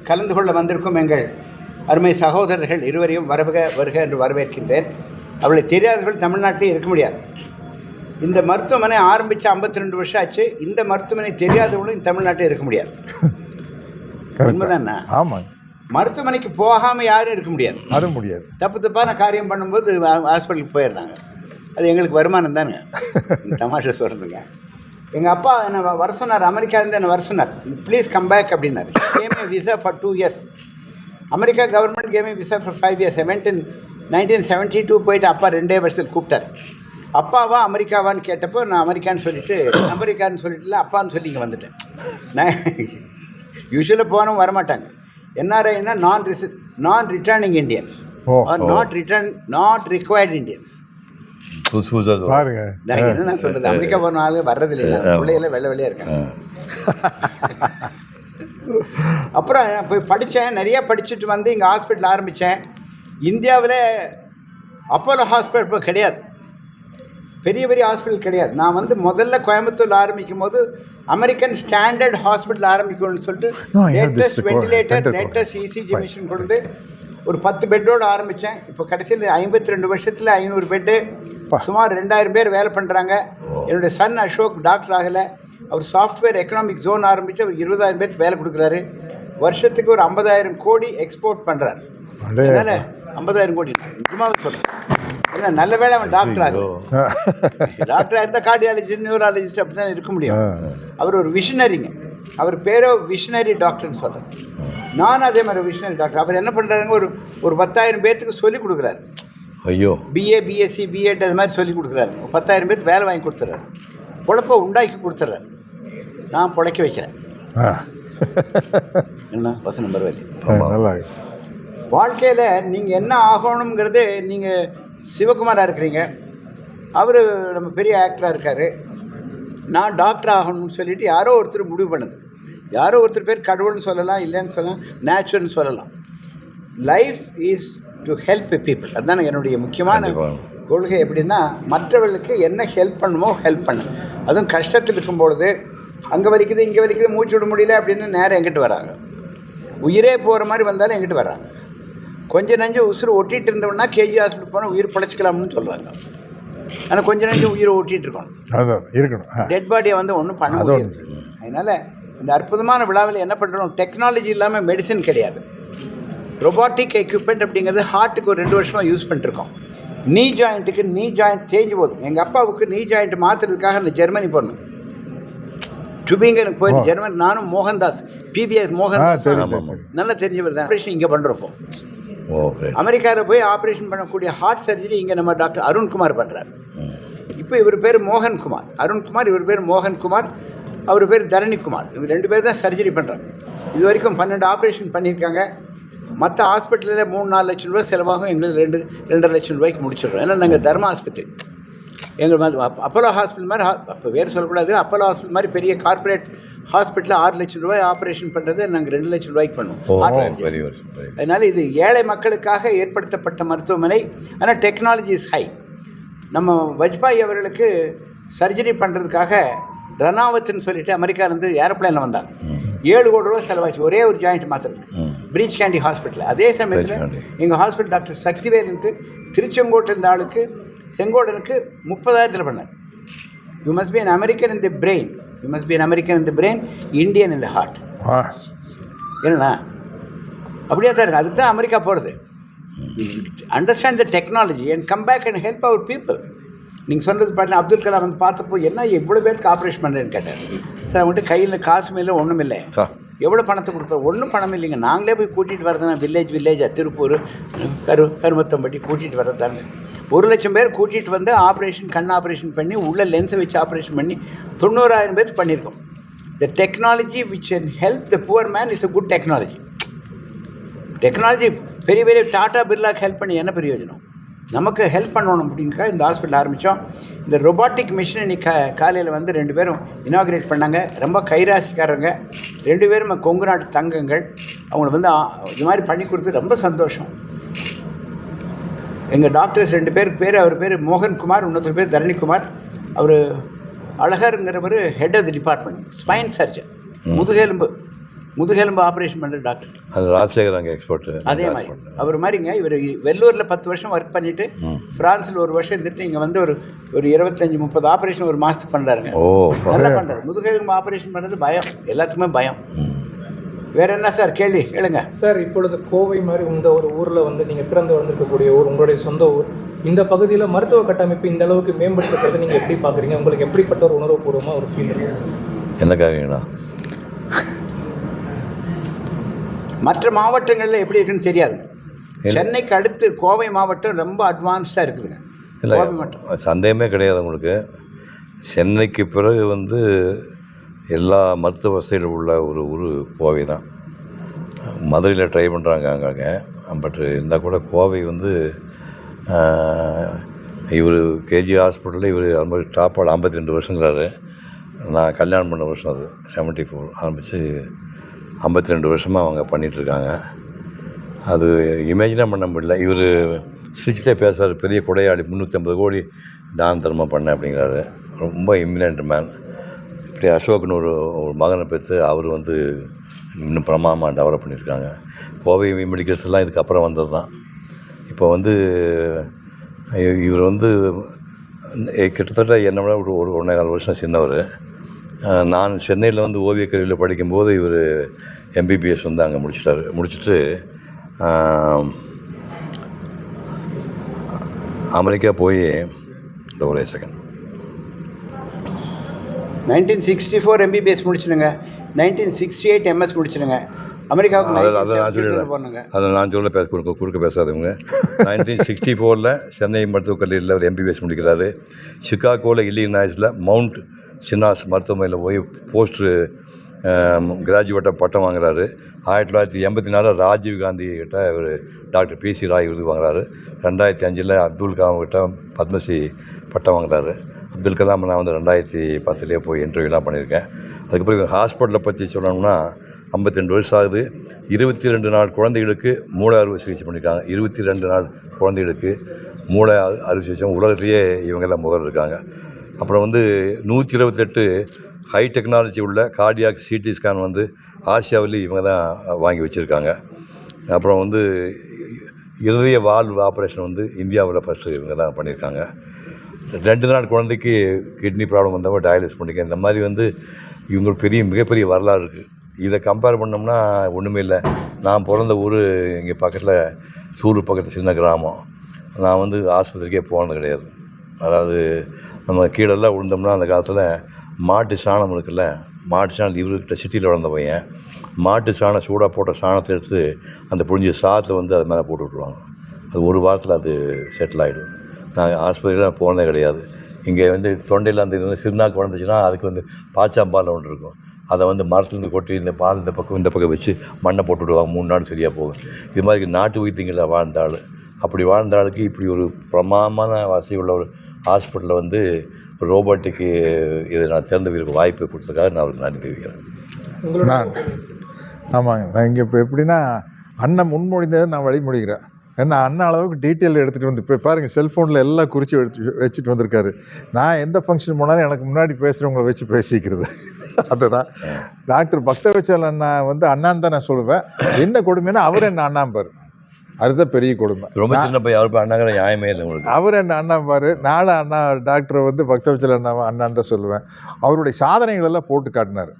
கலந்து கொள்ள வந்திருக்கும் எங்கள் அருமை சகோதரர்கள் இருவரையும் வருக என்று வரவேற்கின்றேன். அவளை தெரியாதவர்கள் தமிழ்நாட்டிலே இருக்க முடியாது. இந்த மருத்துவமனை ஆரம்பித்து 52 வருஷம் ஆச்சு. இந்த மருத்துவமனை தெரியாதவங்களும் தமிழ்நாட்டில் இருக்க முடியாது. உண்மைதானே? ஆமாம். மருத்துவமனைக்கு போகாமல் யாரும் இருக்க முடியாது. அது முடியாது. தப்பான காரியம் பண்ணும்போது ஹாஸ்பிட்டலுக்கு போயிடுறாங்க. அது எங்களுக்கு வருமானம் தானுங்க. தமாஷை சொல்கிறதுங்க. எங்கள் அப்பா என்னை வர சொன்னார், அமெரிக்காவிலேருந்து என்னை வர சொன்னார். ப்ளீஸ் கம் பேக் அப்படின்னாரு. Game A visa for 2 years. America government game A visa for 5 years. 1972 போயிட்டு அப்பா 2 வருஷத்தில் கூப்பிட்டார். அப்பாவா அமெரிக்காவான்னு கேட்டப்போ நான் அமெரிக்கான்னு சொல்லிட்டுல அப்பான்னு சொல்லி இங்கே வந்துட்டேன். நான் யூஸ்வலாக போனவங்க வரமாட்டாங்க. என்ஆர்ஐன்னா நான் returning Indians, not required Indians. பாருங்க என்ன சொல்றது, அமெரிக்கா போன ஆளு வர்றது இல்லை. பிள்ளைகள வெள்ளையா இருக்காங்க. அப்புறம் போய் படித்தேன், நிறைய படிச்சுட்டு வந்து இங்கே ஹாஸ்பிட்டல் ஆரம்பித்தேன். இந்தியாவில் அப்போலோ ஹாஸ்பிட்டல் இப்போ கிடையாது, பெரிய ஹாஸ்பிட்டல் கிடையாது. நான் வந்து முதல்ல கோயம்புத்தூரில் ஆரம்பிக்கும் போது அமெரிக்கன் ஸ்டாண்டர்ட் ஹாஸ்பிட்டல் ஆரம்பிக்கணும்னு சொல்லிட்டு latest ventilator, latest ECG machine கொடுத்து ஒரு 10 பெட்டோடு ஆரம்பித்தேன். இப்போ கடைசியில் 52 வருஷத்தில் 500 பெட்டு, சுமார் 2000 பேர் வேலை பண்ணுறாங்க. என்னுடைய சன் அசோக் டாக்டர் ஆகலை, அவர் சாஃப்ட்வேர் எக்கனாமிக் ஜோன் ஆரம்பித்து அவர் 20,000 பேருக்கு வேலை கொடுக்குறாரு. வருஷத்துக்கு ஒரு 50,000 கோடி எக்ஸ்போர்ட் பண்ணுறாரு. அதனால் 50,000 கோடி நிஜமாக சொல்கிறேன். ஏன்னா நல்ல வேலை அவன் டாக்டர் ஆகும். டாக்டராக இருந்தால் கார்டியாலஜிஸ்ட், நியூராலஜிஸ்ட் அப்படி தான் இருக்க முடியும். அவர் ஒரு விஷனரிங்க. அவர் பேரோ விஷனரி டாக்டர்னு சொல்கிறேன். நானும் அதே மாதிரி விஷனரி டாக்டர். அவர் என்ன பண்ணுறாருங்க, ஒரு 10,000 பேர்த்துக்கு சொல்லிக் கொடுக்குறாரு. ஐயோ, பிஏ, பிஎஸ்சி, பிஎட் அது மாதிரி சொல்லிக் கொடுக்குறாரு. 10,000 பேருக்கு வேலை வாங்கி கொடுத்துட்றாரு, பொழப்பை உண்டாக்கி கொடுத்துட்றாரு. நான் பொழைக்க வைக்கிறேன். என்ன வசனம் பரவாயில்ல. வாழ்க்கையில் நீங்கள் என்ன ஆகணுங்கிறது, நீங்கள் சிவகுமாராக இருக்கிறீங்க, அவர் நம்ம பெரிய ஆக்டராக இருக்கார். நான் டாக்டர் ஆகணும்னு சொல்லிவிட்டு யாரோ ஒருத்தர் முடிவு பண்ணுது. யாரோ ஒருத்தர் பேர் கடவுள்னு சொல்லலாம், இல்லைன்னு சொல்லலாம், நேச்சுரல்னு சொல்லலாம். Life is to help people. அதுதான் என்னுடைய முக்கியமான கொள்கை. எப்படின்னா, மற்றவர்களுக்கு என்ன ஹெல்ப் பண்ணுமோ ஹெல்ப் பண்ணு. அதுவும் கஷ்டத்தில் இருக்கும் பொழுது, அங்கே வலிக்குது இங்கே வலிக்குது மூச்சு விட முடியல அப்படின்னு நேரம் எங்கிட்ட வராங்க. உயிரே போகிற மாதிரி வந்தாலும் எங்கிட்ட வராங்க. கொஞ்சம் நஞ்சு உசுறு ஒட்டிகிட்டு இருந்தோம்னா கேஜி ஹாஸ்பிட்டல் போனால் உயிர் பிழைச்சிக்கலாம்னு சொல்கிறாங்க. ஆனால் கொஞ்சம் நஞ்சு உயிரை ஒட்டிகிட்டு இருக்கணும். டெட் பாடியை வந்து ஒன்றும் பண்ண முடியாது. அதனால் இந்த அற்புதமான விழாவில் என்ன பண்ணுறோம், டெக்னாலஜி இல்லாமல் மெடிசன் கிடையாது. ரொபாட்டிக் எக்யூப்மெண்ட் அப்படிங்கிறது ஹார்ட்டுக்கு ஒரு 2 வருஷமாக யூஸ் பண்ணிட்டுருக்கோம். நீ ஜாயிண்ட் தேஞ்சு போதும். எங்கள் அப்பாவுக்கு நீ ஜாயிண்ட் மாற்றுறதுக்காக அந்த ஜெர்மனி போடணும். டுபிங்கனுக்கு போயிட்டு ஜெர்மனி, நானும் மோகன்தாஸ், பிபிஎஸ் மோகன்தாஸ் நல்லா தெரிஞ்சவர் தான். ஆப்ரேஷன் இங்கே பண்ணுறப்போ அமெரிக்காவில் போய் ஆப்ரேஷன் பண்ணக்கூடிய ஹார்ட் சர்ஜரி இங்கே நம்ம டாக்டர் அருண்குமார் பண்ணுறார். இப்போ இவர் பேர் மோகன்குமார், அருண்குமார். இவர் பேர் மோகன்குமார், அவர் பேர் தரணிக்குமார். இவங்க 2 பேர் தான் சர்ஜரி பண்ணுறாங்க. இது வரைக்கும் 12 ஆப்ரேஷன் பண்ணியிருக்காங்க. மற்ற ஹாஸ்பிட்டலில் 3-4 லட்சம் ரூபா செலவாகும். எங்களுக்கு 2-2.5 லட்சம் ரூபாய்க்கு முடிச்சிடுறோம். ஏன்னா நாங்கள் தர்ம ஆஸ்பத்திரி. எங்கள் அப்போலோ ஹாஸ்பிட்டல் மாதிரி, அப்போ வேறு சொல்லக்கூடாது, அப்போலோ ஹாஸ்பிட்டல் மாதிரி பெரிய கார்பரேட் ஹாஸ்பிட்டலில் 6 லட்சம் ரூபாய் ஆப்ரேஷன் பண்ணுறது நாங்கள் 2 லட்சம் ரூபாய்க்கு பண்ணுவோம். அதனால் இது ஏழை மக்களுக்காக ஏற்படுத்தப்பட்ட மருத்துவமனை. ஆனால் டெக்னாலஜி இஸ் ஹை. நம்ம வாஜ்பாய் அவர்களுக்கு சர்ஜரி பண்ணுறதுக்காக ரனாவத்துன்னு சொல்லிட்டு அமெரிக்காவிலேருந்து ஏரோப்ளைனில் வந்தாங்க. 7 கோடி ரூபா செலவாச்சு ஒரே ஒரு ஜாயிண்ட் மாத்திரம், பிரீச் கேண்டி ஹாஸ்பிட்டலில். அதே சமயத்தில் எங்கள் ஹாஸ்பிட்டல் டாக்டர் சக்திவேலுக்கு திருச்செங்கோட்டு இருந்த ஆளுக்கு, செங்கோடனுக்கு 30,000 பண்ணார். You must be an American in the brain. You must be an American in the brain, Indian in the heart. என்னண்ணா அப்படியே தான் இருக்குது. அதுக்கு தான் அமெரிக்கா போகிறது. Understand the technology and come back and help our people. நீங்கள் சொல்கிறது பார்த்தீங்கன்னா, அப்துல் கலாம் வந்து பார்த்தப்போ என்ன இவ்வளோ பேருக்கு ஆப்ரேஷன் பண்ணுறேன்னு கேட்டார். சார் அவங்ககிட்ட கையில் காசுமே இல்லை, ஒன்றும் இல்லை. எவ்வளோ பணத்தை கொடுப்பார்? ஒன்றும் பணம் இல்லைங்க, நாங்களே போய் கூட்டிகிட்டு வரதுனா வில்லேஜாக திருப்பூர், கருமத்தம்பட்டி கூட்டிகிட்டு வர்றது தாங்க. 1 லட்சம் பேர் கூட்டிகிட்டு வந்து ஆப்ரேஷன், கண் ஆப்ரேஷன் பண்ணி உள்ள லென்ஸை வச்சு ஆப்ரேஷன் பண்ணி 90,000 பேருக்கு பண்ணியிருக்கோம். The technology which can help the poor man is a good technology. Technology பெரிய டாடா பிர்லாக்கு ஹெல்ப் பண்ணி என்ன பிரயோஜனம்? நமக்கு ஹெல்ப் பண்ணணும் அப்படிங்கிறா இந்த ஹாஸ்பிட்டல் ஆரம்பித்தோம். இந்த ரொபாட்டிக் மிஷினை இன்னைக்கு காலையில் வந்து 2 பேரும் இனாக்ரேட் பண்ணாங்க. ரொம்ப கைராசிக்காரங்க 2 பேரும் கொங்கு நாட்டு தங்கங்கள். அவங்கள வந்து இது மாதிரி பண்ணி கொடுத்து ரொம்ப சந்தோஷம். எங்கள் டாக்டர்ஸ் 2 பேருக்கு பேர், அவர் பேர் மோகன்குமார், இன்னொருத்தர் பேர் தரணிக்குமார். அவர் அழகருங்கிறவர் head of the department, spine surgeon, முதுகெலும்பு முதுகெலும்பு ஆப்ரேஷன் பண்ணுற டாக்டர். அது ராஜசேகர் அங்கே எக்ஸ்பர்ட்டு. அதே மாதிரி அவர் மாதிரிங்க இவர் வெள்ளூரில் 10 வருஷம் ஒர்க் பண்ணிவிட்டு ஃப்ரான்ஸில் 1 வருஷம் இருந்துட்டு இங்கே வந்து ஒரு 25-30 ஆப்ரேஷன் ஒரு மாதத்துக்கு பண்ணுறாருங்க. ஓ, நல்லா பண்ணுறாரு. முதுகெலும்பு ஆப்ரேஷன் பண்ணுறது பயம், எல்லாத்துக்குமே பயம். வேறு என்ன சார் கேள்வி கேளுங்க சார். இப்பொழுது கோவை மாதிரி இந்த ஒரு ஊரில் வந்து நீங்கள் பிறந்து வந்திருக்கக்கூடிய ஊர், உங்களுடைய சொந்த ஊர், இந்த பகுதியில் மருத்துவ கட்டமைப்பு இந்த அளவுக்கு மேம்படுத்துறது நீங்கள் எப்படி பார்க்குறீங்க? உங்களுக்கு எப்படிப்பட்ட ஒரு உணர்வுபூர்வமாக ஒரு ஃபீல் இருக்குது சார்? என்ன காரியங்களா? மற்ற மாவட்டங்களில் எப்படி இருக்குன்னு தெரியாது. சென்னைக்கு அடுத்து கோவை மாவட்டம் ரொம்ப அட்வான்ஸ்டாக இருக்குதுங்க. இல்லை, சந்தேகமே கிடையாது உங்களுக்கு. சென்னைக்கு பிறகு வந்து எல்லா மருத்துவ வசதிகள் உள்ள ஒரு ஊர் கோவை தான். மதுரையில் ட்ரை பண்ணுறாங்க அங்கே, பட் இருந்தால் கூட கோவை வந்து இவர் கேஜி ஹாஸ்பிட்டலில் இவர் ஆல்மோஸ்ட் டாப்பால் 52 வருஷங்கிறாரு. நான் கல்யாணம் பண்ண வருஷம் அது 74 ஆரம்பித்து 52 வருஷமாக அவங்க பண்ணிகிட்ருக்காங்க. அது இமேஜினாக பண்ண முடியல. இவர் சிரிச்சிட்டே பேசுகிறார், பெரிய கொடையாளி, 350 கோடி தான தர்மம் பண்ணேன் அப்படிங்கிறாரு. ரொம்ப இம்மினன்ட் மேன். இப்படி அசோக்னு ஒரு மகனை பெற்று அவர் வந்து இன்னும் பிரமாதமாக டெவலப் பண்ணியிருக்காங்க. கோவை மெடிக்கல்ஸ் எல்லாம் இதுக்கப்புறம் வந்தது தான். இப்போ வந்து இவர் வந்து கிட்டத்தட்ட என்னை விட ஒரு 1.25 வருஷம் சின்னவர். நான் சென்னையில் வந்து ஓவியக் கல்லூரியில் படிக்கும்போது இவர் எம்பிபிஎஸ் வந்து அங்கே முடிச்சுட்டு அமெரிக்கா போய் இந்த ஒரே செகண்ட் 1964 MBBS முடிச்சுடுங்க, 1968 MS முடிச்சுடுங்க. அமெரிக்காவுக்கு அதை நான் சொல்ல குறுக்க பேசாதவங்க. 1964 சென்னை மருத்துவக் கல்லூரியில் ஒரு MBBS முடிக்கிறாரு. சிகாகோவில் இல்லினாய்ஸில் மவுண்ட் சினாஸ் மருத்துவமனையில் போய் போஸ்ட்டு கிராஜுவேட்டாக பட்டம் வாங்குறாரு. 1984 ராஜீவ்காந்தி கிட்ட இவர் டாக்டர் PC ராய் விருது வாங்குறாரு. 2005 அப்துல் கலாம் கிட்ட பத்மஸ்ரீ பட்டம் வாங்குறாரு. அப்துல் கலாம் நான் வந்து 2010 போய் இன்டர்வியூலாம் பண்ணியிருக்கேன். அதுக்கப்புறம் இவர் ஹாஸ்பிட்டலை பற்றி சொல்லணும்னா 52 வருஷம் ஆகுது. 22 நாள் குழந்தைகளுக்கு மூளை அறுவை சிகிச்சை பண்ணியிருக்காங்க. 22 நாள் குழந்தைகளுக்கு மூளை அறுவை சிகிச்சை உலகத்திலேயே இவங்க தான் முதல் இருக்காங்க. அப்புறம் வந்து 128 ஹை டெக்னாலஜி உள்ள கார்டியாக் CT ஸ்கேன் வந்து ஆசியாவிலேயே இவங்க தான் வாங்கி வச்சுருக்காங்க. அப்புறம் வந்து இருதய வால்வு ஆப்ரேஷன் வந்து இந்தியாவில் ஃபஸ்ட்டு இவங்க தான் பண்ணியிருக்காங்க. 2 நாள் குழந்தைக்கு கிட்னி ப்ராப்ளம் வந்தவங்க டயாலிசிஸ் பண்ணிக்க. இந்த மாதிரி வந்து இவங்களுக்கு மிகப்பெரிய வரலாறு இருக்குது. இதை கம்பேர் பண்ணோம்னா ஒன்றுமே இல்லை. நான் பிறந்த ஊர் இங்கே பக்கத்தில் சூலூர் பக்கத்தில் சின்ன கிராமம். நான் வந்து ஆஸ்பத்திரிக்கே போனது கிடையாது. அதாவது நம்ம கீழெல்லாம் விழுந்தோம்னா அந்த காலத்தில் மாட்டு சாணம் இருக்குல்ல, மாட்டு சாணம் இவர்கிட்ட சிட்டியில் வளர்ந்த பையன் மாட்டு சாணம் சூடாக போட்ட சாணத்தை எடுத்து அந்த புழிஞ்ச சாத்தை வந்து அது மேலே போட்டு விட்ருவாங்க. அது ஒரு வாரத்தில் அது செட்டில் ஆகிடும். நாங்கள் ஆஸ்பத்திரியில் போனதே கிடையாது. இங்கே வந்து தொண்டையில் அந்த சிறுநாக்கு வளர்ந்துச்சுன்னா அதுக்கு வந்து பாச்சாம்பால் ஒன்று இருக்கும். அதை வந்து மரத்துலேருந்து கொட்டி இந்த பால் இந்த பக்கம் வச்சு மண்ணை போட்டு விடுவாங்க. 3 நாள் சரியாக போகும். இது மாதிரி நாட்டு வைத்தியங்களில் வாழ்ந்த ஆள். அப்படி வாழ்ந்த ஆளுக்கு இப்படி ஒரு பிரமாதமான வசதி உள்ள ஒரு ஹாஸ்பிட்டலில் வந்து ரோபோட்டிக்கு இதை நான் தேர்ந்தெடுக்க வாய்ப்பு கொடுத்ததுக்காக நான் அவருக்கு நன்றி தெரிவிக்கிறேன். ஆமாங்க, நான் இங்கே இப்போ எப்படின்னா அண்ணன் முன்மொழிந்ததை நான் வழிமொழிகிறேன். ஏன்னா அண்ணன் அளவுக்கு டீட்டெயில் எடுத்துகிட்டு வந்து இப்போ பாருங்கள், செல்ஃபோனில் எல்லாம் குறித்து வச்சுட்டு வந்திருக்காரு. நான் எந்த ஃபங்க்ஷன் போனாலும் எனக்கு முன்னாடி பேசுகிறவங்கள வச்சு பேசிக்கிறது அதுதான். டாக்டர் பக்தவச்சல் அண்ணா வந்து அண்ணான்னு தான் நான் சொல்லுவேன். என்ன கொடுமைன்னா அவர் என்ன அண்ணாம்பார், அதுதான் பெரிய கொடுமை. ரொம்ப சின்ன பையன் அவர் அண்ணாங்கிற நியாயமே இல்லை உங்களுக்கு. அவர் என்ன அண்ணாம்பார், நானும் அண்ணா டாக்டரை வந்து பக்தவச்சல் அண்ணான்னு தான் சொல்லுவேன். அவருடைய சாதனைகள் எல்லாம் போட்டு காட்டினார்.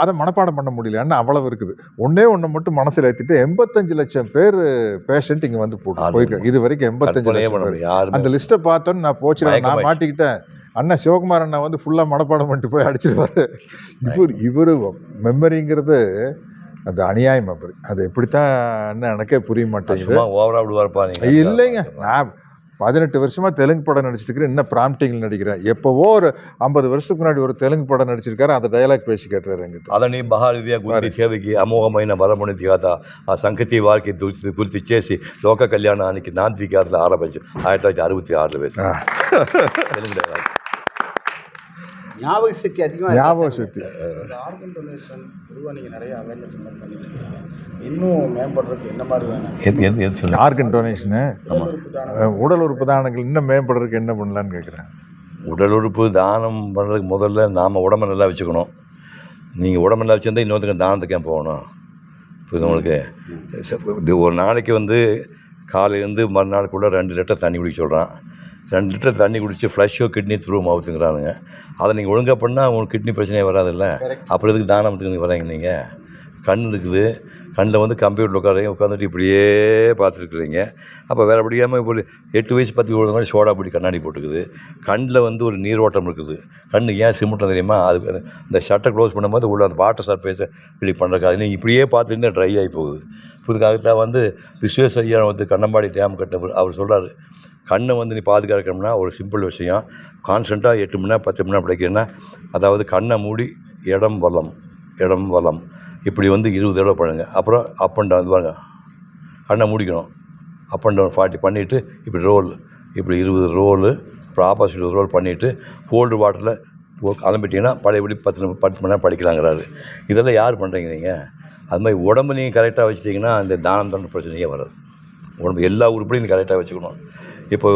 அதை மனப்பாடம் பண்ண முடியல, ஏன்னா அவ்வளவு இருக்குது. ஒன்று மட்டும் மனசில் ஏற்றிட்டு 85 லட்சம் பேர் பேஷண்ட் இங்கே வந்து போயிருக்காங்க இது வரைக்கும். 85 லட்சம் பேர். அந்த லிஸ்ட்டை பார்த்தோன்னு நான் போச்சு, நான் மாட்டிக்கிட்டேன். அண்ணா சிவகுமார் அண்ணா வந்து ஃபுல்லாக மனப்பாடம் பண்ணிட்டு போய் அடிச்சிருவாரு. இவர் மெமரிங்கிறது அது அநியாயம். அப்படி அது எப்படித்தான் அண்ணன் எனக்கே புரிய மாட்டேங்குது. இல்லைங்க, நான் 18 வருஷமாக தெலுங்கு படம் நடிச்சிருக்கிறேன். இன்னும் ப்ராம்ப்டிங்கில் நடிக்கிறேன். எப்போவோ ஒரு 50 வருஷத்துக்கு முன்னாடி ஒரு தெலுங்கு படம் நடிச்சிருக்காரு. அந்த டைலாக் பேசி கேட்டுறாரு என்கிட்ட. అదని బహారిదియా గురించి సేవకి అమోఘమైన వరముని దిగాత ఆ సంగతి వారికి గుర్తు చేసి లోక కళ్యాణానికి నాంది గాథలు ఆరంభించు 1966 వేసి தெலுங்கு டைலாக். ஞாபக சக்தி அதிகமாக. ஞாபக சக்தி. ஆர்கன் டொனேஷன் பொதுவாக நீங்கள் நிறைய அவேர்னஸ் பண்ணியிருக்கீங்க. இன்னும் மேம்படுறதுக்கு என்ன மாதிரி வேணும்? ஆர்கன் டொனேஷனு, உடல் உறுப்பு தானங்கள் இன்னும் மேம்படுறதுக்கு என்ன பண்ணலான்னு கேட்குறேன். உடல் உறுப்பு தானம் பண்ணுறதுக்கு முதல்ல நாம் உடம்பை நல்லா வச்சுக்கணும். நீங்கள் உடம்புல வச்சுருந்தா இன்னொருத்தங்க தானத்துக்கு ஏன் போகணும்? இப்போ உங்களுக்கு இது ஒரு நாளைக்கு வந்து காலையிலேருந்து மறுநாளுக்குள்ளே 2 லிட்டர் தண்ணி குடிக்க சொல்கிறான். 2 லிட்டர் தண்ணி குடித்து ஃப்ளஷோ கிட்னி த்ரூ மவுத்துங்கிறானுங்க. அதை நீங்கள் ஒழுங்காக பண்ணால் உங்களுக்கு கிட்னி பிரச்சனையே வராதில்ல. அப்புறம் எதுக்கு தானத்துக்கு நீங்கள் வராங்க? நீங்கள் கண் இருக்குது, கண்ணில் வந்து கம்ப்யூட்டர் உட்காந்துட்டு இப்படியே பார்த்துருக்குறீங்க. அப்போ வேறு படியாமல் ஒரு 8 வயசு 10 வயசு மாதிரி சோடா பிடி கண்ணாடி போட்டுக்குது. கண்ணில் வந்து ஒரு நீரோட்டம் இருக்குது. கண் ஏன் சிமெண்ட்டும் தெரியுமா? அது இந்த ஷட்டை க்ளோஸ் பண்ணும்போது உள்ள அந்த வாட்டர் சர்ஃபேஸை இப்படி பண்ணுறக்காது. நீங்கள் இப்படியே பார்த்துட்டு ட்ரை ஆகி போகுது. இதுக்காகத்தான் வந்து விஸ்வேஸ்வரய்யா வந்து கண்ணம்பாடி டேம் கட்டின அவர் சொல்கிறார், கண்ணை வந்து நீ பாதுகாக்கணும்னா ஒரு சிம்பிள் விஷயம், கான்ஸ்டண்ட்டாக 8 மணி நேரம் 10 மணி நேரம் படிக்கிறேன்னா, அதாவது கண்ணை மூடி இடம் வலம் இப்படி வந்து 20 தடவை பண்ணுங்க. அப்புறம் அப் அண்ட் டவுன் பாருங்க, கண்ணை மூடிக்கணும், அப் அண்ட் டவுன் 40 பண்ணிவிட்டு இப்படி இப்படி 20 ரோலு, அப்புறம் ஆப்போசிட் ரோல் பண்ணிவிட்டு கோல்டு வாட்டரில் கிளம்பிட்டிங்கன்னா பழையபடி 10 மணி நேரம் படிக்கலாங்கிறாரு. இதெல்லாம் யார் பண்ணுறீங்க நீங்கள்? அது மாதிரி உடம்பு நீங்கள் கரெக்டாக வச்சுட்டிங்கன்னா அந்த தானம் தோன்ற பிரச்சனையே வராது. உடம்பு எல்லா உருப்படியும் நீங்கள் கரெக்டாக வச்சுக்கணும். இப்போ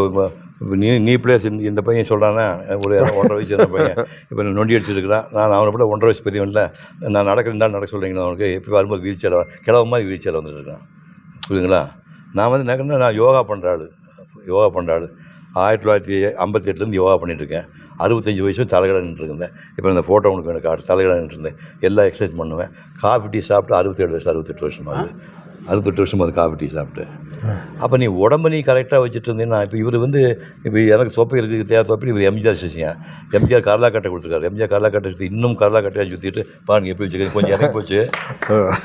நீ பிளேஸ் இந்த பையன் சொல்கிறான்னா ஒரு 1.5 வயசு என்ன பையன் இப்போ நொண்டி அடிச்சிருக்கிறான். நான் அவனை கூட 1.5 வயசு பெரியவன்ல, நான் இருந்தாலும் நடக்க சொல்கிறீங்களா? அவனுக்கு இப்போ வரும்போது வீல் சேர் கிளவ மாதிரி வீல் சேரில் வந்துட்டுருக்கான். புரியுதுங்களா? நான் வந்து என்ன, நான் யோகா பண்ணுற ஆள் 1958 யோகா பண்ணிகிட்ருக்கேன். 65 வயசும் தலைகடை நின்றுருந்தேன். இப்போ இந்த ஃபோட்டோ உங்களுக்கு எனக்கு காட்டு தலைகடை நின்றுருந்தேன். எல்லா எக்ஸசைஸ் பண்ணுவேன். காஃபி டீ சாப்பிட்டு 68 வருஷம் ஆகுது. 68 வருஷம் அது காஃபி டீ சாப்பிட்டு. அப்போ நீ உடம்பு நீ கரெக்டாக வச்சுட்டு இருந்தீங்கன்னா, இப்போ இவர் வந்து இப்போ எனக்கு தொப்பை இருக்குது தேவை தொப்பி, இவர் எம்ஜிஆர் சிஷியன். எம்ஜிஆர் கரலா கட்டை கொடுத்துருக்காரு. எம்ஜிஆர் கரலா கட்டை எடுத்து இன்னும் கரலா கட்டையாக சுற்றிட்டு பாருங்க எப்படி வச்சுக்கிறேன். கொஞ்சம் இறங்கி போச்சு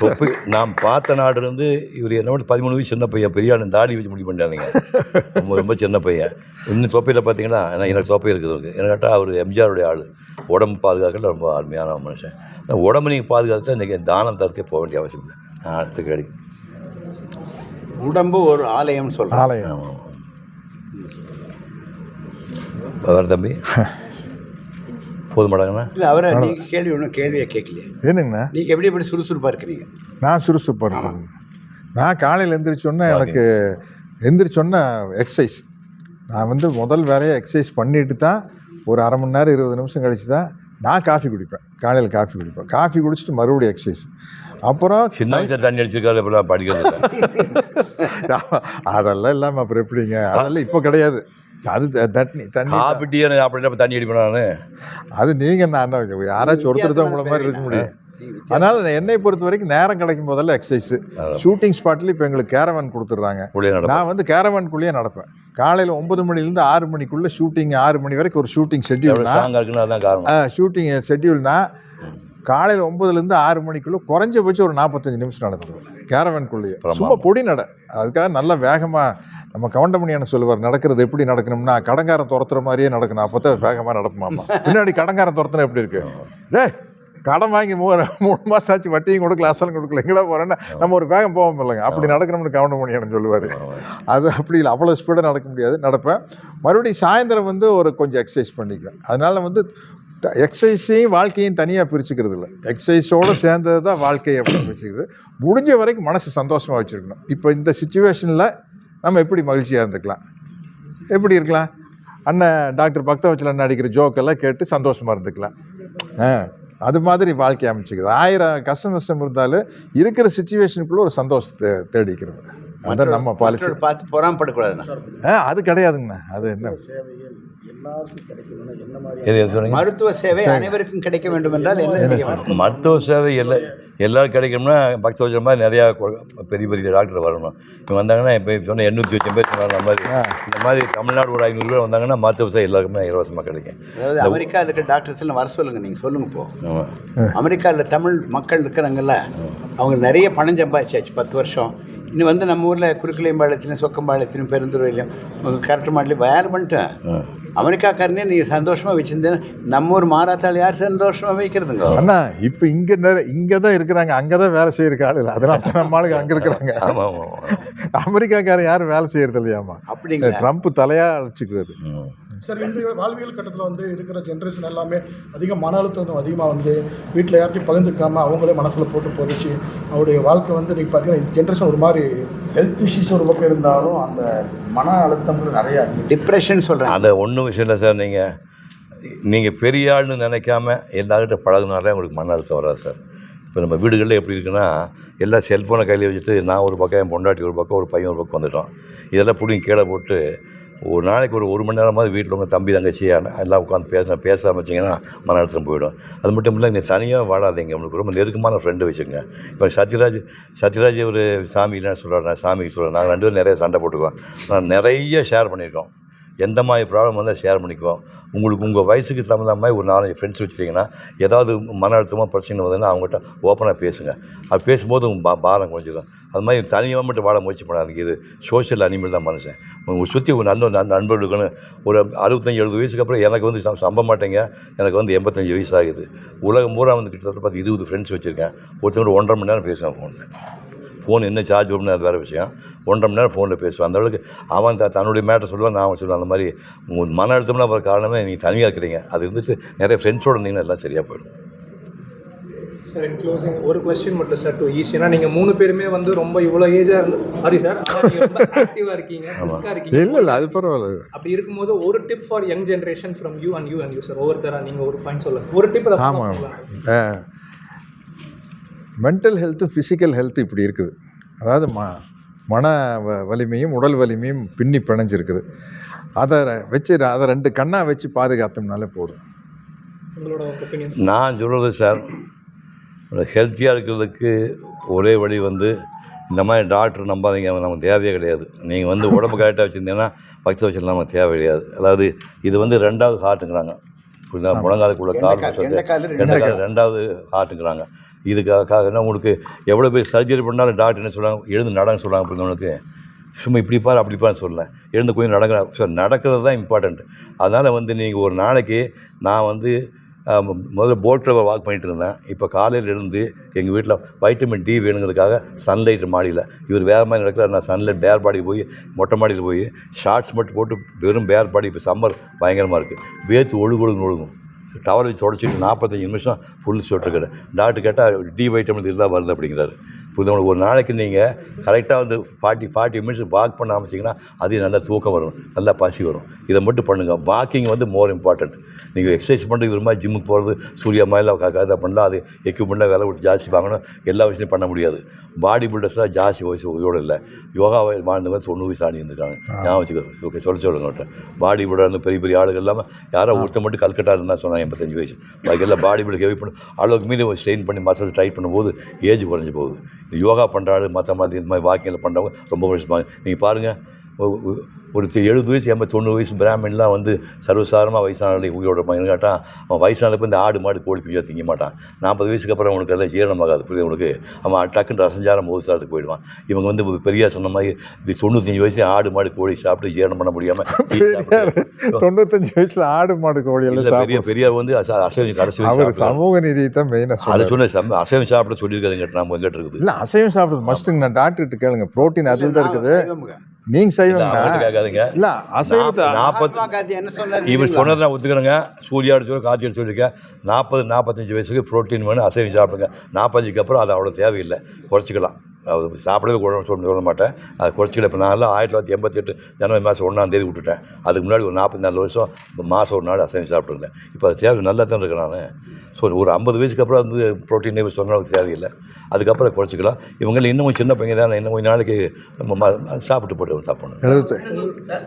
தொப்பி. நான் பார்த்த நாடு இருந்து இவர் என்னோட 13 வயசு சின்ன பையன், பெரிய ஆள் தாடி வச்சு முடிவு பண்ணாதீங்க. ரொம்ப சின்ன பையன். இன்னும் தொப்பையில் பார்த்தீங்கன்னா எனக்கு தொப்பை இருக்குது. எனக்கு கேட்டால் அவர் எம்ஜிஆருடைய ஆள். உடம்பு பாதுகாக்கல ரொம்ப அருமையான மனுஷன். உடம்பு நீங்கள் பாதுகாத்துட்டா இன்றைக்கி தானம் தரத்தே போக வேண்டிய அவசியம் இல்லை. அடுத்த கேள்வி. உடம்பு ஒரு ஆலயம்னு சொல்கிறேன். ஆலயம். வேறு தம்பி போதுமாடாங்கண்ணா? இல்லை அவரை நீங்கள் கேள்வி ஒன்றும் கேள்வியை கேட்கலையே. என்னங்கண்ணா? நீங்கள் எப்படி சுறுசுறுப்பாக இருக்கிறீங்க? நான் சுறுசுறுப்பாக இருக்கேன். நான் காலையில் எந்திரிச்சோன்னே எனக்கு எந்திரிச்சோன்னே எக்ஸசைஸ். நான் வந்து முதல் வேலையை எக்ஸசைஸ் பண்ணிட்டு தான் ஒரு 1/2 மணி நேரம் 20 நிமிஷம் கழிச்சு தான் நான் காஃபி குடிப்பேன். காலையில் காஃபி குடிப்பேன். காஃபி குடிச்சிட்டு மறுபடியும் எக்ஸசைஸ். அப்புறம் சின்ன வயசில் தண்ணி அடிச்சிருக்காரு. இப்போலாம் படிக்கிறது அதெல்லாம் இல்லாமல் அப்புறம் எப்படிங்க? அதெல்லாம் இப்போ கிடையாது. அது தண்ணி காஃபி டீ அப்படின்னா தண்ணி அடிப்பேன் நான். அது நீங்கள் நான் யாராச்சும் ஒருத்தர் தான் உங்களை மாதிரி இருக்க முடியும். அதனால் என்னை பொறுத்த வரைக்கும் நேரம் கிடைக்கும் போதெல்லாம் எக்ஸசைஸு. ஷூட்டிங் ஸ்பாட்லேயும் இப்போ எங்களுக்கு கேரவான் கொடுத்துட்றாங்க. நான் வந்து கேரவான்குள்ளேயே நடப்பேன். காலையில் 9 மணிலேருந்து 6 மணிக்குள்ளே ஷூட்டிங். 6 மணி வரைக்கும் ஒரு ஷூட்டிங் ஷெட்யூல்னா ஷூட்டிங் ஷெட்யூல்னா காலையில் 9லேருந்து 6 மணிக்குள்ளே குறைஞ்சபட்சம் ஒரு 45 நிமிஷம் நடந்துடுவேன் கேரவான்குள்ளேயே. சும்மா பொடி நட. அதுக்காக நல்லா வேகமாக நம்ம கவுண்டமணியான சொல்லுவார், நடக்கிறது எப்படி நடக்கணும்னா கடங்காரம் துரத்துற மாதிரியே நடக்கணும். அப்போ தான் வேகமாக நடப்புமாமா. பின்னாடி கடங்காரம் துரத்துனா எப்படி இருக்கு? கடன் வாங்கி 3 மாதம் ஆச்சு, வட்டியும் கொடுக்கல அசலும் கொடுக்கல, எங்கடா போகிறேன்னா நம்ம ஒரு வேகம் போவோம் இல்லைங்க. அப்படி நடக்கணும்னு கவுண்டமணியான சொல்லுவார். அது அப்படி இல்லை, அவ்வளோ ஸ்பீடாக நடக்க முடியாது. நடப்பேன். மறுபடியும் சாயந்தரம் வந்து ஒரு கொஞ்சம் எக்ஸசைஸ் பண்ணிக்குவேன். அதனால் வந்து எக்ஸசைஸையும் வாழ்க்கையும் தனியாக பிரிச்சுக்கிறது இல்லை. எக்ஸசைஸோடு சேர்ந்தது தான் வாழ்க்கை அப்படின்னு வச்சுக்கிறது. முடிஞ்ச வரைக்கும் மனசு சந்தோஷமாக வச்சுருக்கணும். இப்போ இந்த சுச்சுவேஷனில் நம்ம எப்படி மகிழ்ச்சியாக இருந்துக்கலாம், எப்படி இருக்கலாம்? அண்ணன் டாக்டர் பக்தவச்சல் அண்ணன் அடிக்கிற ஜோக்கெல்லாம் கேட்டு சந்தோஷமாக இருந்துக்கலாம். அது மாதிரி வாழ்க்கை அமைச்சிக்குது. 1000 கஷ்ட நஷ்டம் இருந்தாலும் இருக்கிற சுச்சுவேஷனுக்குள்ளே ஒரு சந்தோஷத்தை தேடிக்கிறது. அதான் நம்ம பாலிசி. பார்த்து பொறாமப்படக்கூடாதுண்ணா. அது கிடையாதுங்கண்ணா. அது என்ன சேவைகள் எல்லாருக்கும் கிடைக்கணும்னா என்ன மாதிரி மருத்துவ சேவை அனைவருக்கும் கிடைக்க வேண்டும் என்றால் என்ன செய்ய வேண்டும்? மருத்துவ சேவை எல்லாரும் கிடைக்கணும்னா பக்தவச்சல் மாதிரி நிறையா பெரிய பெரிய டாக்டர் வரணும். இப்போ வந்தாங்கன்னா இப்போ சொன்ன 800 பேர் சொன்னாங்க. இந்த மாதிரி தமிழ்நாடு ஒரு 500 பேர் வந்தாங்கன்னா மருத்துவ சேவை எல்லாருக்குமே இலவசமாக கிடைக்கும். அதாவது அமெரிக்காவில் இருக்கிற டாக்டர்ஸ் எல்லாம் வர சொல்லுங்கள். நீங்கள் சொல்லுங்கள் போ. அமெரிக்காவில் தமிழ் மக்கள் இருக்கிறாங்கல்ல, அவங்க நிறைய பணம் சம்பாதிச்சாச்சு 10 வருஷம். இன்னும் வந்து நம்ம ஊரில் குறுக்கலையம்பாளையத்திலும் சொக்கம்பாளையத்திலும் பெருந்துறையிலையும் கரெக்ட் மாடலையும் வேறு பண்ணிட்டேன். அமெரிக்காக்காரனே நீங்கள் சந்தோஷமாக வச்சுருந்தேன்னா நம்ம ஊர் மாறாத்தால் யார் சந்தோஷமாக வைக்கிறதுங்க? அண்ணா இப்போ இங்கே தான் இருக்கிறாங்க, அங்கே தான் வேலை செய்யறதுக்கு ஆள் இல்லை. அதனால நம்ம ஆளுங்க அங்கே இருக்கிறாங்க. அமெரிக்காக்காரன் யாரும் வேலை செய்யறது இல்லையாமா? அப்படிங்க ட்ரம்ப் தலையாக அழைச்சிக்கிறது. சார், இன்றைய வாழ்வியல் கட்டத்தில் வந்து இருக்கிற ஜென்ரேஷன் எல்லாமே அதிக மன அழுத்தம் அதிகமாக வந்து வீட்டில் யார்ட்டையும் பகிர்ந்துக்காமல் அவங்களே மனசில் போட்டு போதிச்சு அவருடைய வாழ்க்கை வந்து நீங்கள் பார்த்தீங்கன்னா ஜென்ரேஷன் ஒரு மாதிரி ஹெல்த் இஷ்யூஸ் ஒரு பக்கம் இருந்தாலும் அந்த மன அழுத்தம் நிறையா டிப்ரெஷன் சொல்கிறேன். அதை ஒன்றும் விஷயம் இல்லை சார். நீங்கள் நீங்கள் பெரிய ஆள்னு நினைக்காம எல்லார்கிட்ட பழகுனாலே உங்களுக்கு மன அழுத்தம் வராது சார். இப்போ நம்ம வீடுகளில் எப்படி இருக்குன்னா, எல்லாம் செல்ஃபோனை கையில் வச்சுட்டு நான் ஒரு பக்கம், என் பொண்டாட்டி ஒரு பக்கம், ஒரு பையன் ஒரு பக்கம் வந்துட்டோம். இதெல்லாம் பிடிங்கி கீழே போட்டு ஒரு நாளைக்கு ஒரு மணி நேரமாவது வீட்டில் உங்கள் தம்பி தங்கச்சி எல்லாம் உட்காந்து பேச ஆரம்பிச்சிங்கன்னா மன அழுத்தம் போயிடும். அது மட்டும் இல்லை, நீங்கள் தனியாக வாழாதீங்க, உங்களுக்கு ரொம்ப நெருக்கமான ஃப்ரெண்டு வச்சுக்கோங்க. இப்போ சத்யராஜ் ஒரு சாமிலாம் சொல்கிறேன், சாமிக்கு சொல்கிறேன், நாங்கள் 2 பேரும் நிறைய சண்டை போட்டுக்குவோம். நான் நிறைய ஷேர் பண்ணியிருக்கோம். எந்த மாதிரி ப்ராப்ளம் வந்தால் ஷேர் பண்ணிக்குவோம். உங்களுக்கு உங்கள் வயசுக்கு தகுந்த மாதிரி ஒரு 4-5 ஃப்ரெண்ட்ஸ் வச்சுட்டிங்கன்னா, ஏதாவது மன அழுத்தமாக பிரச்சனை வந்ததுன்னா அவங்ககிட்ட ஓப்பனாக பேசுங்க. அது பேசும்போது உங்கள் பாரம் குறைஞ்சிடும். அது மாதிரி தனியாக மட்டும் வாழ முயற்சி பண்ணாதீங்க. இது சோஷியல் அனிமல் தான் மனுஷன். உங்கள் சுற்றி ஒரு நல்ல நண்பர்களுக்குன்னு ஒரு 65-70 வயசுக்கு அப்புறம் எனக்கு வந்து சம்ப மாட்டேங்க, எனக்கு வந்து 85 வயசு ஆகுது. உலகம் பூரா வந்து கிட்டத்தட்ட 20 ஃப்ரெண்ட்ஸ் வச்சுருக்கேன். ஒருத்தவங்க 1.5 மணி நேரம் பேசுவேன். ஃபோன் என்ன சார்ஜ் வரும்னு அது வேறு விஷயம். 1.5 மணி நேரம் ஃபோனில் பேசுவேன். அந்த அளவுக்கு அவன் தன்னுடைய மேட்டர் சொல்லுவான், நான் அவன் சொல்லுவேன். அந்த மாதிரி உங்கள் மன அழுத்தம்லாம் வர காரணமே நீங்கள் தனியாக இருக்கிறீங்க. அது இருந்துட்டு நிறைய ஃப்ரெண்ட்ஸோடு இருந்தீங்கன்னா எல்லாம் சரியாக போயிடும். சார் இன் க்ளோசிங் ஒரு கொஸ்டின் மட்டும் சார் டு ஈஸி. ஏன்னா நீங்கள் 3 பேருமே வந்து ரொம்ப இவ்வளோ ஏஜாக இருந்து சாரி சார் ரொம்ப ஆக்டிவாக இருக்கீங்க, ரிஸ்காக இருக்கீங்க. இல்லை அது பரவாயில்ல. அப்படி இருக்கும்போது ஒரு tip for young generation from you and you sir, ஒவ்வொருத்தராக நீங்கள் ஒரு பாயிண்ட் சொல்லுங்கள். ஒரு டிப். ஆமாம், மென்டல் ஹெல்த்து ஃபிசிக்கல் ஹெல்த்து இப்படி இருக்குது. அதாவது மன வலிமையும் உடல் வலிமையும் பின்னி பிணைஞ்சிருக்குது. அதை வச்சு அதை 2 கண்ணாக வச்சு பாதுகாத்தோம்னாலே போதும். உங்களோட ஒப்பீனியன்? நான் சொல்கிறது சார், ஹெல்த்தியாக இருக்கிறதுக்கு ஒரே வழி வந்து இந்த மாதிரி டாக்டர் நம்பாதீங்க, நமக்கு தேவையே கிடையாது. நீங்கள் வந்து உடம்பு கரெக்டாக வச்சுருந்தீங்கன்னா பக்த வச்சு நமக்கு தேவை கிடையாது. அதாவது இது வந்து 2வது ஹார்ட்டுங்கிறாங்க. புரியுதா? முழங்காலுக்குள்ள கால் 2வது ஹார்ட்டுங்கிறாங்க. இதுக்காக என்ன, உங்களுக்கு எவ்வளோ பேர் சர்ஜரி பண்ணாலும் டாக்டர் என்ன சொல்கிறாங்க, எழுந்து நடன்னு சொல்கிறாங்க. புரியுதவங்களுக்கு சும்மா இப்படி பாரு அப்படி பாரு சொல்லலை, எழுந்து கொஞ்சம் நடக்கிறது தான் இம்பார்ட்டண்ட். அதனால் வந்து நீங்கள் ஒரு நாளைக்கு, நான் வந்து முதல்ல போட்டில் வாக் பண்ணிகிட்டு இருந்தேன். இப்போ காலையில் எழுந்து எங்கள் வீட்டில் வைட்டமின் டி வேணுங்கிறதுக்காக சன்லைட் மாடியில், இவர் வேறு மாதிரி நடக்கிறார், நான் சன்லைட் பேர் பாடி போய் மொட்டை மாடியில் போய் ஷார்ட்ஸ் மட்டும் போட்டு வெறும் பேர் பாடி. இப்போ சம்மர் பயங்கரமாக இருக்குது, வேர்த்து ஒழுகும். டவல் வச்சு தொடச்சிட்டு 45 நிமிஷம் ஃபுல் ஸ்வெட்டர். டாக்டர் கேட்டால் டி வைட்டமின் இதுதான் வருது அப்படிங்கிறாரு. புரியுது? ஒரு நாளைக்கு நீங்கள் கரெக்டாக வந்து 40 மினிட்ஸ் வாக் பண்ண ஆரம்பிச்சிங்கன்னா அது நல்லா தூக்கம் வரும், நல்லா பசி வரும். இதை மட்டும் பண்ணுங்கள். வாக்கிங் வந்து மோர் இம்பார்ட்டண்ட். நீங்கள் எக்ஸசைஸ் பண்ணுறது இது மாதிரி ஜிம்முக்கு போகிறது, சூர்யா மாதிரிலாம் அதை பண்ணலாம். அது எக்யூப்மெண்ட்லாம் விலை கொடுத்து ஜாஸ்தி வாங்கணும், எல்லா வயசுலையும் பண்ண முடியாது. பாடி பில்டர்ஸ்லாம் ஜாஸ்தி வயசு உயிரோடு இல்லை. யோகா வாழ்ந்தவங்க 90 வயசு ஆடி இருந்திருக்காங்க. ஞாபகம் வச்சுக்கோ. ஓகே, சொல்லுங்க. பாடி பில்டர் வந்து பெரிய ஆளுகள் இல்லாமல் யாரோ ஒருத்த மட்டும் கல்கட்டா இருந்தால் சொன்னாங்க 85 வயசு. பாக்கி எல்லாம் பாடி பில்டர் ஹெவி பண்ணி அளவுக்கு மீறி ஸ்ட்ரெயின் பண்ணி மசில்ஸ் டைட் பண்ணும்போது ஏஜ் குறைஞ்சி போகுது. யோகா பண்ணுறாரு, மற்ற மாதிரி இந்த மாதிரி வாக்கிங்கில் பண்ணுறவங்க ரொம்ப வருஷமாக நீங்கள் பாருங்கள். ஒரு 70 வயசு 90 வயசு பிராமின்லாம் வந்து சர்வசாதாரணமாக வயசானாலே உயிரோட பையன் கேட்டால், அவன் வயசானப்போ இந்த ஆடு மாடு கோழி குஞ்சா திங்க மாட்டான். 40 வயசுக்கு அப்புறம் அவனுக்கு எல்லாம் ஜீரணமாகாது. புரியுது உங்களுக்கு? அவன் டக்குன்னு ரசஞ்சாரம் மோதுசாரத்துக்கு போயிடுவான். இவங்க வந்து பெரியார் சொன்ன மாதிரி இது 95 வயசு ஆடு மாடு கோழி சாப்பிட்டு ஜீரணம் பண்ண முடியாமல் 95 வயசில் ஆடு மாடு கோழி எல்லாம் பெரியார் வந்து அசைவம் கடைசி சமூக நீதியை தான் மெயினாக அதை சொன்ன அசைவம் சாப்பிட சொல்லியிருக்காங்க. நம்ம எங்கிட்ட இருக்குது இல்லை அசைவம் சாப்பிடுறது மஸ்ட்டுங்க. நான் டாக்டர்கிட்ட கேளுங்க, ப்ரோட்டீன் அதில் தான் இருக்குது. நீங்க செய்வீங்க இல்ல அசைவத்தை 40 என்ன சொன்னாரு இவர் சொன்னதை நான் ஒத்துக்கிறேங்க. சூர்யாடு சொல்லி காய்ச்சல் சொல்லியிருக்கேன். 40-45 வயசுக்கு ப்ரோட்டீன் வேணும், அசைவம் சாப்பிடுங்க. 45க்கு அப்புறம் அது அவ்வளோ தேவையில்லை, குறைச்சிக்கலாம். அது சாப்பிடவே சொல்ல மாட்டேன், அது குறைச்சிக்கல. இப்போ நான் 1988 ஜனவரி மாதம் 1ஆம் தேதி விட்டுட்டேன். அதுக்கு முன்னாடி ஒரு 44 வருஷம் மாதம் ஒரு நாள் அசைவம் சாப்பிட்ருந்தேன். இப்போ அது தேவை நல்லா தான் இருக்கேன் நான். ஸோ ஒரு 50 வயசுக்கு அப்புறம் வந்து ப்ரோட்டீன் சொன்னளவுக்கு தேவையில்லை, அதுக்கப்புறம் குறைச்சிக்கலாம். இவங்க இன்னும் சின்ன பையன் தான், இன்னும் கொஞ்சம் நாளைக்கு சாப்பிட்டு போட்டு சாப்பிடணும். சார்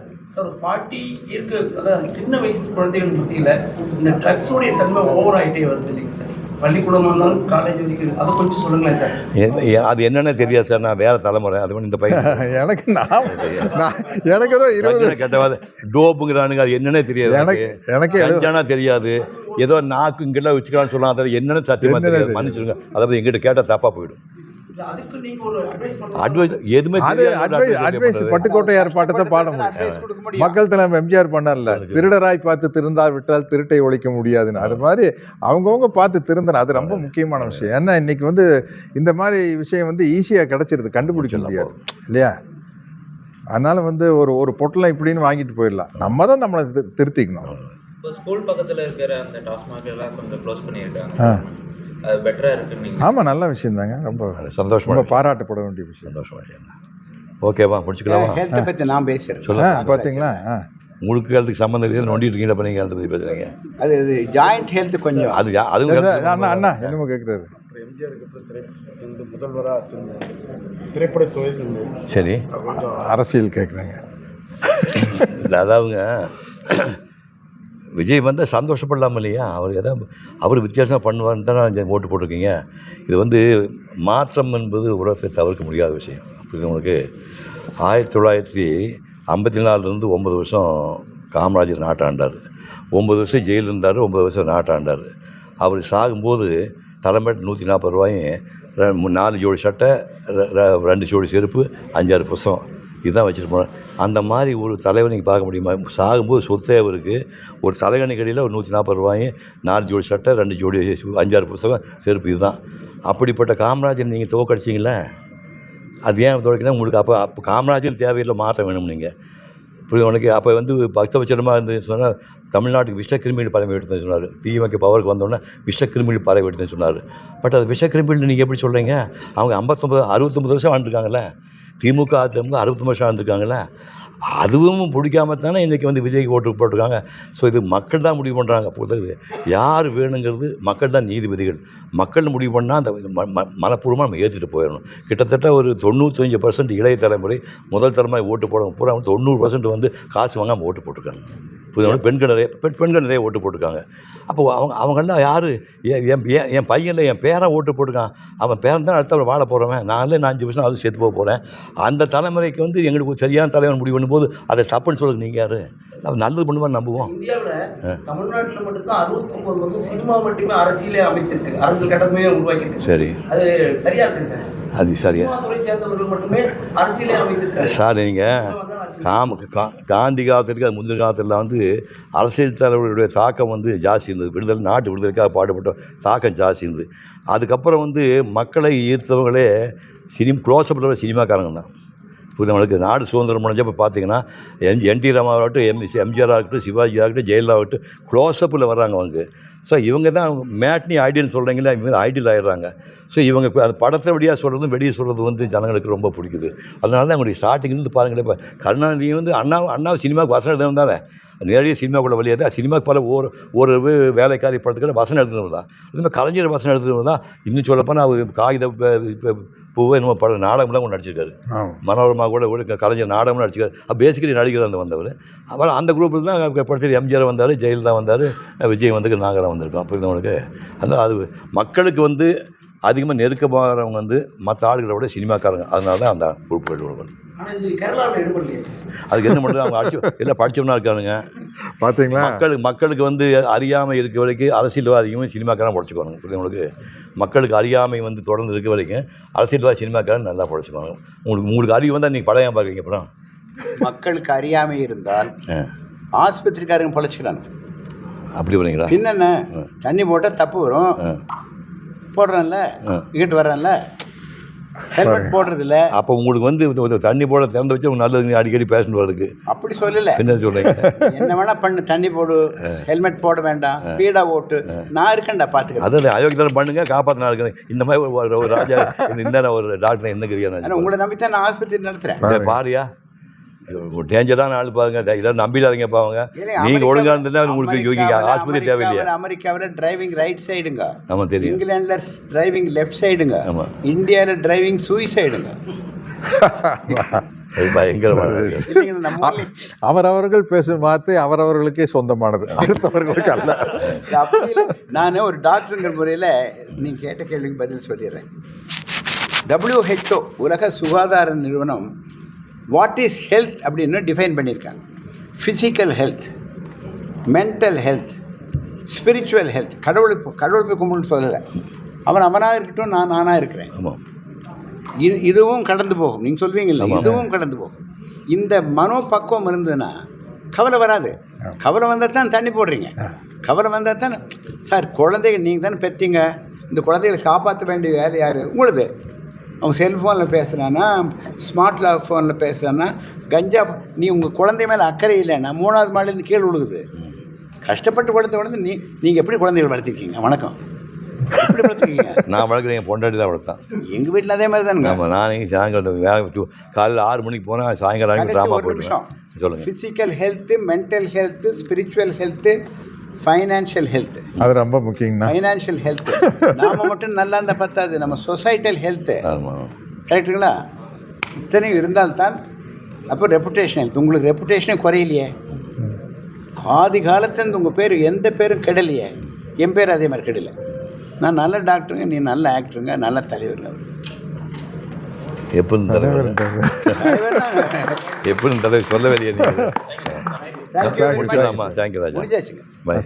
40 இருக்கு, அதாவது சின்ன வயசு குழந்தைகள் மத்தியில் இந்த ட்ரக்ஸோடைய தன்மை ஓவர் ஆகிட்டே வருது இல்லைங்க சார்? பள்ளிக்கூடமாக இருந்தாலும் காலேஜ் வரைக்கும் அதை கொஞ்சம் சொல்லுங்களேன் சார். அது என்னென்னு தெரியாது சார், நான் வேறு தலைமுறை. அது மாதிரி இந்த பையன் எனக்கு எனக்கு ஏதோ 20 கெட்டவாது டோப்புங்கிறானுங்க, அது என்னன்னே தெரியாது. எனக்கு கஞ்சானா தெரியாது, ஏதோ நாக்கு இங்கெல்லாம் வச்சுக்கலாம்னு சொல்லலாம். அதை என்னென்னு சத்தியமாக தெரியாது, மன்னிச்சிருங்க. அதாவது எங்கிட்ட கேட்டால் தப்பாக போயிடும். பட்டுக்கோட்டை ஏற்பாட்டத்தை பாட முடியும். மக்கள் தலைவர் எம்ஜிஆர் பண்ணல, திருடராய் பார்த்து திருந்தா விட்டால் திருட்டை ஒழிக்க முடியாதுன்னு. அது மாதிரி அவங்கவுங்க பார்த்து திருந்தன, அது ரொம்ப முக்கியமான விஷயம். ஏன்னா இன்னைக்கு வந்து இந்த மாதிரி விஷயம் வந்து ஈஸியாக கிடைச்சிருது, கண்டுபிடிக்க முடியாது இல்லையா? அதனால வந்து ஒரு பொட்டலம் இப்படின்னு வாங்கிட்டு போயிடலாம். நம்ம தான் நம்மளை திருத்திக்கணும். ஸ்கூல் பக்கத்தில் இருக்கிற அந்த டாஸ்மாக் எல்லாம் கொஞ்சம் க்ளோஸ் பண்ணியிருக்காங்க, அது பெட்டராக இருக்குன்னு. ஆமாம், நல்ல விஷயம் தாங்க, ரொம்ப சந்தோஷம், ரொம்ப பாராட்டப்பட வேண்டிய விஷயம். சந்தோஷமா விஷயம். ஓகேவா, முடிச்சுக்கலாமா? ஹெல்த்தை பற்றி நான் பேசுகிறேன். சொல்லுங்கள். பார்த்தீங்களா? முழுக்க ஹெல்த்துக்கு சம்மந்தம் இல்லை நொண்டிட்டு இருக்கீங்க அப்போ நீங்கள் பேசுகிறீங்க. அது ஜாயிண்ட் ஹெல்த் கொஞ்சம் அது அதுவும் அண்ணா என்னமோ கேட்குறாரு. எம்ஜிஆருக்கு அப்புறம் திரைப்படத்துக்கு வந்து முதல்வராக திரும்ப திரைப்படத்துறை சரி அரசியல் கேட்குறாங்க. அதாவதுங்க விஜய் வந்தால் சந்தோஷப்படலாம் இல்லையா? அவர் எதாவது அவர் வித்தியாசமாக பண்ணுவார்னு தான் ஓட்டு போட்டிருக்கீங்க. இது வந்து மாற்றம் என்பது உலகத்தை தவிர்க்க முடியாத விஷயம். அப்படி உங்களுக்கு 1954 9 வருஷம் காமராஜர் நாட்டாண்டார், 9 வருஷம் ஜெயிலில் இருந்தார், 9 வருஷம் நாட்டாண்டார். அவர் சாகும்போது தலைமைட்டு 140 ரூபாயும் 4 ஜோடி சட்டை 2 ஜோடி செருப்பு 5-6 புத்தகம் இதுதான் வச்சுட்டு போனேன். அந்த மாதிரி ஒரு தலைவர் நீங்கள் பார்க்க முடியுமா? சாகும்போது சொத்தே அவருக்கு ஒரு தலைகணி கடையில் ஒரு 140 ரூபாயும் 4 ஜோடி சட்டை 2 ஜோடி 5-6 புத்தகம் செருப்பு இதுதான். அப்படிப்பட்ட காமராஜர் நீங்கள் தோக்கடிச்சிங்களே, அது ஏன் தோக்கடினா உங்களுக்கு அப்போ காமராஜர் தேவையில்லை, மாற்றம் வேணும் நீங்கள் புரியுது உனக்கு. அப்போ வந்து பக்தவச்சனமாக இருந்து சொன்னால் தமிழ்நாட்டுக்கு விஷக்கிருமிகள் பறவை எடுத்துன்னு சொன்னார். திமுக பவருக்கு வந்தோடனே விஷக்கிருமிகள் பறவை எடுத்துன்னு சொன்னார். பட் அது விஷக்கிருமிகள் நீங்கள் எப்படி சொல்கிறீங்க? அவங்க 69 வருஷம் வாழ்ந்துருக்காங்கல்ல. திமுக அதிமுக 69 வருஷம் வாழ்ந்துருக்காங்கல்ல. அதுவும் பிடிக்காம தானே இன்றைக்கி வந்து விஜய்க்கு ஓட்டு போட்டிருக்காங்க. ஸோ இது மக்கள் தான் முடிவு பண்ணுறாங்க. பொறுத்தது யார் வேணுங்கிறது மக்கள் தான் நீதிபதிகள். மக்கள் முடிவு பண்ணால் அந்த மனப்பூர்வமாக நம்ம ஏற்றிட்டு போயிடணும். கிட்டத்தட்ட ஒரு 95% இளைய தலைமுறை முதல் தலைமுறை ஓட்டு போடுறவங்க பூரா 90% வந்து காசு வாங்காமல் ஓட்டு போட்டிருக்காங்க. புரியுது? பெண்கள் நிறைய ஓட்டு போட்டிருக்காங்க. அப்போ அவங்கெல்லாம் யார்? என் பையனில் என் பேரன் ஓட்டு போட்டிருக்கான். அவன் பேரன் தான் அடுத்த வாழ போகிறவன். நான் 5 வருஷம் அது சேர்த்து போக போகிறேன். அந்த தலைமுறைக்கு வந்து எங்களுக்கு சரியான தலைவன் முடிவு பண்ணும்போது அதை தப்புன்னு சொல்லுங்க. நீங்கள் யார்? நம்ம நல்லது பண்ணுவான்னு நம்புவோம். இந்தியாவில் தமிழ்நாட்டில் மட்டும்தான் 69 வருஷம் சினிமா மட்டுமே அரசியலே அமைச்சிருக்கு, அரசியல் கட்டமே உருவாக்கிருக்கு. சரி, அது சரியா இருக்கு சார்? அது சரியா துறை சேர்ந்தவர்கள் மட்டுமே அரசியலே அமைச்சிருக்காரு சார். நீங்கள் காந்தி காலத்திற்கு அது முந்தின காலத்தில் வந்து அரசியல் தலைவர்களுடைய தாக்கம் வந்து ஜாஸ்தி இருந்தது. விடுதலை நாட்டு விடுதலைக்காக பாடுபட்ட தாக்கம் ஜாஸ்தி இருந்தது. அதுக்கப்புறம் வந்து மக்களை ஈர்த்தவங்களே க்ளோஸ்அப்பில் சினிமாக்காரங்க தான். புரியுது? நாடு சுதந்திரம் முடிஞ்சப்போ பார்த்தீங்கன்னா என்டி ராமாவாகட்டும், எம்ஜிஆர் ஆகட்டும், சிவாஜி ஆகட்டும், ஜெயலலிதா ஆகட்டும் க்ளோஸ்அப்பில் வர்றாங்க அவங்க. ஸோ இவங்க தான் மேட்னி ஐடியல்னு சொல்கிறீங்களா, இவங்க ஐடியல் ஆகிடுறாங்க. ஸோ இவங்க அந்த படத்தை வெளியாக சொல்கிறதும் வெளியே சொல்கிறது வந்து ஜனங்களுக்கு ரொம்ப பிடிக்குது. அதனால தான் அவங்களுடைய ஸ்டார்டிங்லேருந்து பாருங்களேன். இப்போ கருணாநிதி வந்து அண்ணா சினிமாவுக்கு வசனம் எழுதுனது தானே, நேரடியாக சினிமாக்குள்ள வழியாக சினிமாவுக்கு பல ஒரு வேலைக்காரி படத்துக்கு வசனம் எழுதுனது தான். அதுமாதிரி கலைஞர் வசனம் எழுதுனது தான். இன்னும் சொல்லப்போனால் அவர் காகித பூவை என்னமோ படம் நாடகம்லாம் கூட நடிச்சிருக்காரு. மனோரமா கூட கலைஞர் நாடகம்லாம் நடிச்சிருக்காரு. பேசிக்கலி நடிகர் வந்தவர். அப்புறம் அந்த குரூப்பில் தான் படத்தில் எம்ஜிஆர் வந்தார், ஜெயலலிதா வந்தார், விஜய் வந்து நாகராஜ் வந்திருக்கோம். புரியுது உங்களுக்கு? அதனால் அது மக்களுக்கு வந்து அதிகமாக நெருக்கமாகறவங்க வந்து மற்ற ஆளுகளை விட சினிமாக்காரங்க. அதனால தான் அந்த குரூப் எடுக்கணும். அதுக்கு என்ன பண்ணுறது? அவங்க எல்லாம் படித்தவனா இருக்கானுங்க. பார்த்தீங்களா? மக்களுக்கு வந்து அறியாமை இருக்க வரைக்கும் அரசியல்வாதிகளும் சினிமாக்காரன் படிச்சுக்கோங்க. புரியுது உங்களுக்கு? மக்களுக்கு அறியாமை வந்து தொடர்ந்து இருக்க வரைக்கும் அரசியல்வாதி சினிமாக்காரன் நல்லா படிச்சுக்கோங்க. உங்களுக்கு அறிவு வந்தால் நீங்கள் படம் ஏன் பார்க்குறீங்க? அப்புறம் மக்களுக்கு அறியாமை இருந்தால் ஆஸ்பத்திரிக்காரங்க பழச்சிக்கிறாங்க. அப்படி வரீங்களா? பின்னென்ன, தண்ணி போட்டால் தப்பு வரும், போடுறேன்ல, இங்கிட்டு வர்றேன்ல, ஹெல்மெட் போடுறதில்ல. அப்போ உங்களுக்கு வந்து தண்ணி போட திறந்து வச்சு உங்களுக்கு நல்லது அடிக்கடி பேஷண்ட் வரதுக்கு அப்படி சொல்லலை. என்ன சொல்கிறீங்க? என்ன வேணா பண்ணு, தண்ணி போடு, ஹெல்மெட் போட வேண்டாம், ஸ்பீடாக ஓட்டு, நான் இருக்கேன்டா பார்த்துக்கிறேன். அதாவது அயோக்கியம் பண்ணுங்க, காப்பாற்றினா இருக்கிறேன். இந்த மாதிரி ஒரு ராஜா இந்த ஒரு டாக்டர் என்ன கிரியா? உங்களை நம்பித்தான் நான் ஆஸ்பத்திரி நடத்துகிறேன். பாரியா டேஞ்சரான ஆள் பாருங்க, இதெல்லாம் நம்பிடாதீங்க பாருங்க. நீங்கள் ஒழுங்காக இருந்ததுன்னா உங்களுக்கு ஆஸ்பத்திரி தேவையில்லையா? அமெரிக்காவில் டிரைவிங் ரைட் சைடுங்க, ஆமாம் தெரியும். இங்கிலாண்டில் டிரைவிங் லெஃப்ட் சைடுங்க, ஆமாம். இந்தியாவில் டிரைவிங் சூசைடுங்க. அவரவர்கள் பேசும் வார்த்தை அவரவர்களுக்கே சொந்தமானது, அடுத்தவர்களுக்கு அல்ல. நான் ஒரு டாக்டருங்கிற முறையில் நீங்கள் கேட்ட கேள்விக்கு பதில் சொல்லிடுறேன். WHO உலக சுகாதார நிறுவனம் வாட் இஸ் ஹெல்த் அப்படின்னு டிஃபைன் பண்ணியிருக்காங்க. Physical health, mental health, spiritual health. கடவுள் போய் கும்பிடுன்னு சொல்லலை. அவனாக இருக்கட்டும், நானாக இருக்கிறேன். இதுவும் கடந்து போகும். நீங்கள் சொல்வீங்கல்ல, இதுவும் கடந்து போகும். இந்த மனோபக்குவம் இருந்ததுன்னா கவலை வராது. கவலை வந்தால் தான் தண்ணி போடுறீங்க. கவலை வந்தால் தான் சார், குழந்தைகள் நீங்கள் தானே பெற்றீங்க, இந்த குழந்தைகளை காப்பாற்ற வேண்டிய வேலை யார்? உங்களுது. அவன் செல்ஃபோனில் பேசுகிறான்னா, ஸ்மார்ட் ஃபோனில் பேசுகிறான்னா, கஞ்சா. நீ உங்கள் குழந்தை மேலே அக்கறை இல்லைன்னா 3வது மாடிலேருந்து கீழே விழுகுது. கஷ்டப்பட்டு குழந்தை வளர்ந்து நீங்கள் எப்படி குழந்தைகள் வளர்த்திருக்கீங்க? வணக்கம். எப்படி வளர்த்துருக்கீங்க? நான் வளர்க்குறேன், என் பொண்டாட்டி தான் வளர்த்தான். எங்கள் வீட்டில் அதே மாதிரி தானுங்க. ஆமாம், நான் சாயங்காலம் காலையில் 6 மணிக்கு போனால் சாயங்காலம் ட்ராமா போயிடுவேன். சொல்லுங்கள். Physical health, mental health, spiritual health, financial health. அது ரொம்ப முக்கியங்கண்ணா. ஃபைனான்ஷியல் ஹெல்த்து நாம் மட்டும் நல்லா இருந்தால் பத்தாது, நம்ம சொசைட்டல் ஹெல்த்து. ஆமாம். கரெக்டுங்களா? இத்தனையும் இருந்தால்தான். அப்போ ரெப்புடேஷன் ஹெல்த். உங்களுக்கு ரெப்புடேஷனே குறையிலையே. ஆதி காலத்துலேருந்து உங்கள் பேர் எந்த பேரும் கெடலையே. என் பேர் அதே மாதிரி கெடலை. நான் நல்ல டாக்டருங்க, நீ நல்ல ஆக்டருங்க, நல்ல தலைவருங்க. எப்படின்னு தலைவர் எப்படின்னு தலைவர் சொல்லவே இல்லையே நீங்கள். தேங்க்யூ. ஆமாம், தேங்க்யூ ராஜா. முடிஞ்சாச்சுங்க. பாய்.